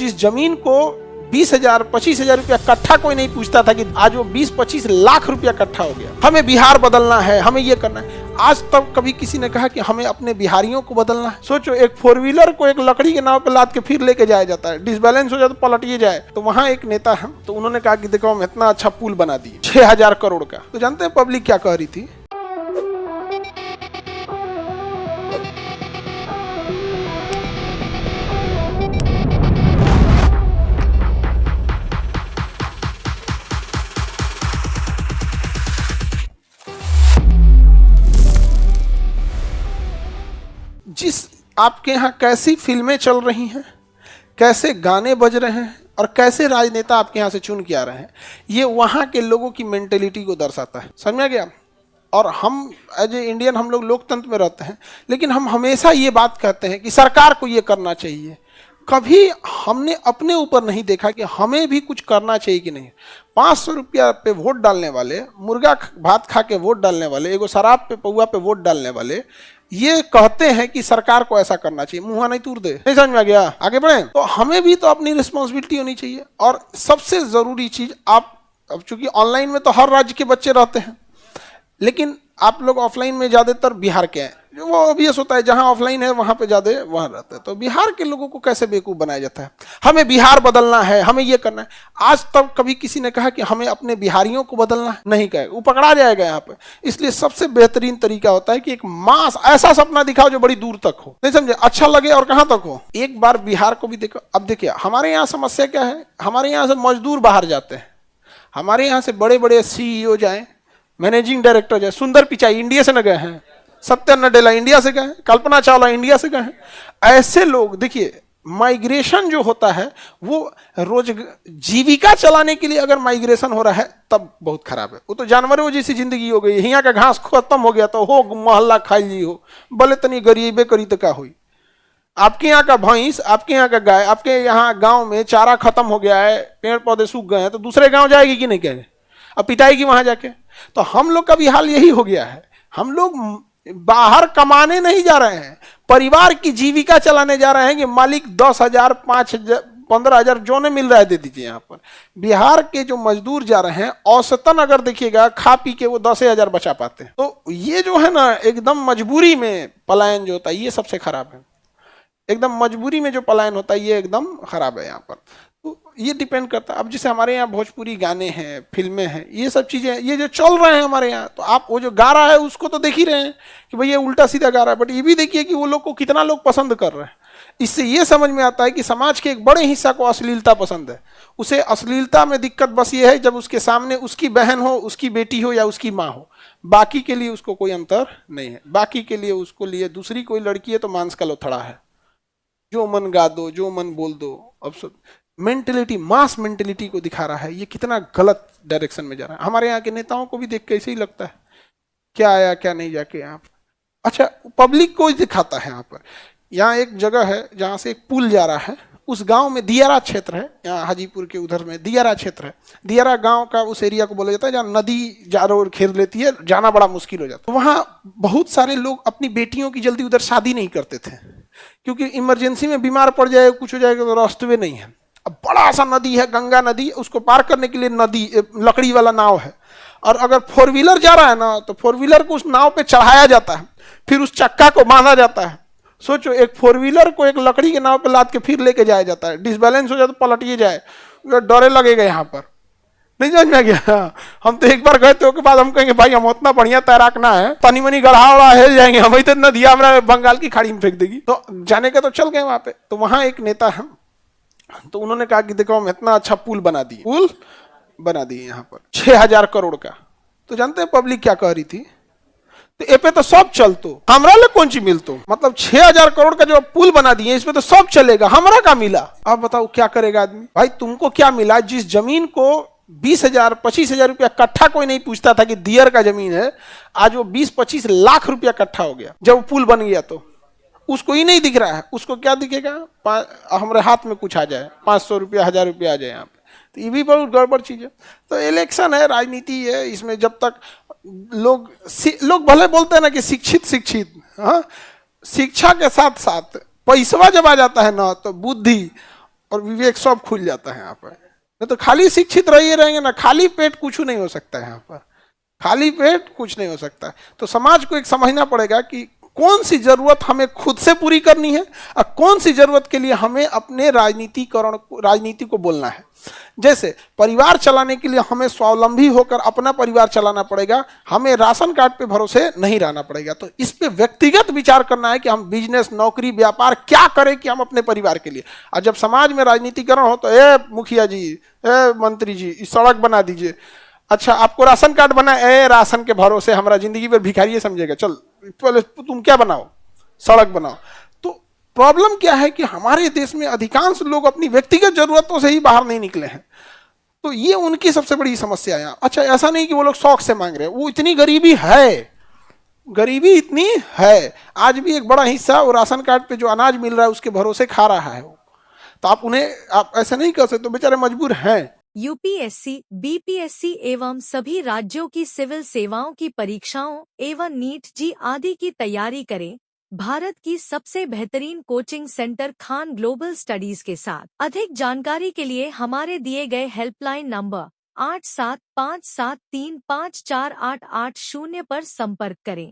जिस जमीन को 20,000 25,000 रुपया कट्ठा कोई नहीं पूछता था कि आज वो 20-25 लाख रुपया कट्ठा हो गया। हमें बिहार बदलना है, हमें ये करना है। आज तक कभी किसी ने कहा कि हमें अपने बिहारियों को बदलना है? सोचो, एक 4 व्हीलर को एक लकड़ी के नाव पे लाद के फिर लेके जाया जाता है, डिसबैलेंस हो जाए तो पलटिए जाए। तो वहां एक नेता है, तो उन्होंने कहा कि देखो हम इतना अच्छा पुल बना दिए 6,000 करोड़ का। तो जानते हैं पब्लिक क्या कह रही थी? जिस आपके यहाँ कैसी फिल्में चल रही हैं, कैसे गाने बज रहे हैं और कैसे राजनेता आपके यहाँ से चुन के आ रहे हैं, ये वहाँ के लोगों की मेंटेलिटी को दर्शाता है। समझ में गया? और हम एज ए इंडियन हम लोग लोकतंत्र में रहते हैं, लेकिन हम हमेशा ये बात कहते हैं कि सरकार को ये करना चाहिए। कभी हमने अपने ऊपर नहीं देखा कि हमें भी कुछ करना चाहिए कि नहीं। 500 रुपया पे वोट डालने वाले, मुर्गा भात खा के वोट डालने वाले, एगो शराब पे पौवा पे वोट डालने वाले ये कहते हैं कि सरकार को ऐसा करना चाहिए। मुँह नहीं तूर दे। नहीं समझ में आ गया? आगे बढ़े। तो हमें भी तो अपनी रिस्पॉन्सिबिलिटी होनी चाहिए। और सबसे जरूरी चीज, आप अब चूंकि ऑनलाइन में तो हर राज्य के बच्चे रहते हैं, लेकिन आप लोग ऑफलाइन में ज्यादातर बिहार के हैं, जो वो ऑब्वियस होता है, जहां ऑफलाइन है वहां पे ज्यादा वहां रहते हैं। तो बिहार के लोगों को कैसे बेवकूफ बनाया जाता है? हमें बिहार बदलना है, हमें ये करना है। आज तक कभी किसी ने कहा कि हमें अपने बिहारियों को बदलना है? नहीं कहे, वो पकड़ा जाएगा यहाँ पे। इसलिए सबसे बेहतरीन तरीका होता है कि एक मास ऐसा सपना दिखाओ जो बड़ी दूर तक हो, नहीं समझे, अच्छा लगे और कहां तक हो। एक बार बिहार को भी देखो। अब देखिए हमारे यहाँ समस्या क्या है, हमारे यहाँ से मजदूर बाहर जाते हैं, हमारे यहाँ से बड़े बड़े CEO जाए, मैनेजिंग डायरेक्टर जाए। सुंदर पिचाई इंडिया से न गए हैं, सत्या नडेला इंडिया से गए हैं, कल्पना चावला इंडिया से गए हैं। ऐसे लोग देखिए, माइग्रेशन जो होता है वो रोज जीविका चलाने के लिए अगर माइग्रेशन हो रहा है तब बहुत खराब है। वो तो जानवरों जैसी जिंदगी हो गई। यहाँ का घास खत्म हो गया तो हो मोहल्ला खाई ली हो, भले तनी गरीबे करी तो क्या हुई। आपके यहाँ का भैंस, आपके यहाँ का गाय, आपके यहाँ गांव में चारा खत्म हो गया है, पेड़ पौधे सूख गए हैं, तो दूसरे गांव जाएगी कि नहीं कहेंगे? अब पिटाएगी वहां जाके। तो हम लोग का भी हाल यही हो गया है। हम लोग बाहर कमाने नहीं जा रहे हैं, परिवार की जीविका चलाने जा रहे हैं कि मालिक 10,000 5,000 15,000 जो ने मिल रहा है दे दीजिए। यहाँ पर बिहार के जो मजदूर जा रहे हैं, औसतन अगर देखिएगा खा पी के वो 10,000 बचा पाते हैं। तो ये जो है ना, एकदम मजबूरी में पलायन जो होता है ये सबसे खराब है। एकदम मजबूरी में जो पलायन होता है ये एकदम खराब है यहाँ पर। तो ये डिपेंड करता है। अब जैसे हमारे यहाँ भोजपुरी गाने हैं, फिल्में हैं, ये सब चीजें ये जो चल रहे हैं हमारे यहाँ, तो आप वो जो गा रहा है उसको तो देख ही रहे हैं कि भाई ये उल्टा सीधा गा रहा है, बट ये भी देखिए कि वो लोग को कितना लोग पसंद कर रहे हैं। इससे ये समझ में आता है कि समाज के एक बड़े हिस्सा को अश्लीलता पसंद है। उसे अश्लीलता में दिक्कत बस ये है जब उसके सामने उसकी बहन हो, उसकी बेटी हो या उसकी माँ हो, बाकी के लिए उसको कोई अंतर नहीं है। बाकी के लिए उसको लिए दूसरी कोई लड़की है तो मांस का लोथड़ा है, जो मन गा दो, जो मन बोल दो। अब सब मेंटेलिटी, मास मेंटेलिटी को दिखा रहा है। ये कितना गलत डायरेक्शन में जा रहा है। हमारे यहाँ के नेताओं को भी देख के ऐसे ही लगता है, क्या आया क्या नहीं जाके यहाँ पर। अच्छा, पब्लिक को ही दिखाता है। यहाँ पर यहाँ एक जगह है जहाँ से एक पुल जा रहा है, उस गांव में दियारा क्षेत्र है, यहाँ हाजीपुर के उधर में दियारा क्षेत्र है। दियारा गांव का उस एरिया को बोला जाता है जहाँ नदी चारों ओर घेर लेती है, जाना बड़ा मुश्किल हो जाता है। वहाँ बहुत सारे लोग अपनी बेटियों की जल्दी उधर शादी नहीं करते थे, क्योंकि इमरजेंसी में बीमार पड़ जाए, कुछ हो जाएगा तो रास्ते नहीं है। अब बड़ा सा नदी है, गंगा नदी, उसको पार करने के लिए नदी लकड़ी वाला नाव है, और अगर 4 व्हीलर जा रहा है ना तो 4 व्हीलर को उस नाव पे चढ़ाया जाता है, फिर उस चक्का को बांधा जाता है। सोचो, एक 4 व्हीलर को एक लकड़ी के नाव पे लाद के फिर लेके जाया जाता है, डिसबैलेंस हो जाए तो पलटिए जाए, डरे लगेगा यहाँ पर। नहीं समझ में गया? हम तो एक बार गए थे, उसके बाद हम कहेंगे भाई हम उतना बढ़िया तैराक ना है, पानी मनी गढ़ा उड़ा हिल जाएंगे, हम तो इतना दिया हमारा बंगाल की खाड़ी में फेंक देगी। तो जाने का तो चल गए वहां पे। तो वहां एक नेता है, तो उन्होंने कहा कि देखो हम इतना अच्छा पुल बना दिए यहाँ पर 6,000 करोड़ का। तो जानते हैं पब्लिक क्या कह रही थी? तो ए पे तो सब चलतो, हमरा ले कौन ची मिलतो। मतलब 6,000 करोड़ का जो पुल बना दिए इसमें तो सब चलेगा, हमरा का मिला। अब बताओ क्या करेगा आदमी? भाई तुमको क्या मिला? जिस जमीन को 20,000 25,000 रुपया कट्ठा कोई नहीं पूछता था कि दियर का जमीन है, आज वो 20-25 लाख रुपया कट्ठा हो गया। जब पुल बन गया तो उसको ही नहीं दिख रहा है। उसको क्या दिखेगा? हमारे हाथ में कुछ आ जाए, 500 रुपया 1,000 रुपया आ जाए यहाँ पे, तो ये भी बहुत गड़बड़ चीज है। तो इलेक्शन है, राजनीति है, इसमें जब तक लोग भले बोलते हैं ना कि शिक्षित, हाँ, शिक्षा के साथ साथ पैसा जब आ जाता है ना तो बुद्धि और विवेक सब खुल जाता है यहाँ पर। नहीं तो खाली शिक्षित रहिए रहेंगे ना, खाली पेट कुछ नहीं हो सकता है यहाँ पर, खाली पेट कुछ नहीं हो सकता। तो समाज को एक समझना पड़ेगा कि कौन सी जरूरत हमें खुद से पूरी करनी है और कौन सी जरूरत के लिए हमें अपने राजनीति को बोलना है। जैसे परिवार चलाने के लिए हमें स्वावलंबी होकर अपना परिवार चलाना पड़ेगा, हमें राशन कार्ड पे भरोसे नहीं रहना पड़ेगा। तो इस पे व्यक्तिगत विचार करना है कि हम बिजनेस, नौकरी, व्यापार क्या करें कि हम अपने परिवार के लिए। और जब समाज में राजनीतिकरण हो तो ए मुखिया जी, ए मंत्री जी, इस सड़क बना दीजिए। अच्छा आपको राशन कार्ड बना, ए राशन के भरोसे हमारा जिंदगी भर भिखारी समझेगा, चल पहले तुम क्या बनाओ, सड़क बनाओ। तो प्रॉब्लम क्या है कि हमारे देश में अधिकांश लोग अपनी व्यक्तिगत जरूरतों से ही बाहर नहीं निकले हैं। तो ये उनकी सबसे बड़ी समस्या है। अच्छा ऐसा नहीं कि वो लोग शौक से मांग रहे हैं, वो इतनी गरीबी है, गरीबी इतनी है, आज भी एक बड़ा हिस्सा वो राशन कार्ड पे जो अनाज मिल रहा है उसके भरोसे खा रहा है। तो आप ऐसा नहीं कर सकते, तो बेचारे मजबूर हैं। यूपीएससी, बीपीएससी एवं सभी राज्यों की सिविल सेवाओं की परीक्षाओं एवं नीट जी आदि की तैयारी करें भारत की सबसे बेहतरीन coaching centre Khan global studies के साथ। अधिक जानकारी के लिए हमारे दिए गए हेल्पलाइन नंबर 8757354880 पर संपर्क करें।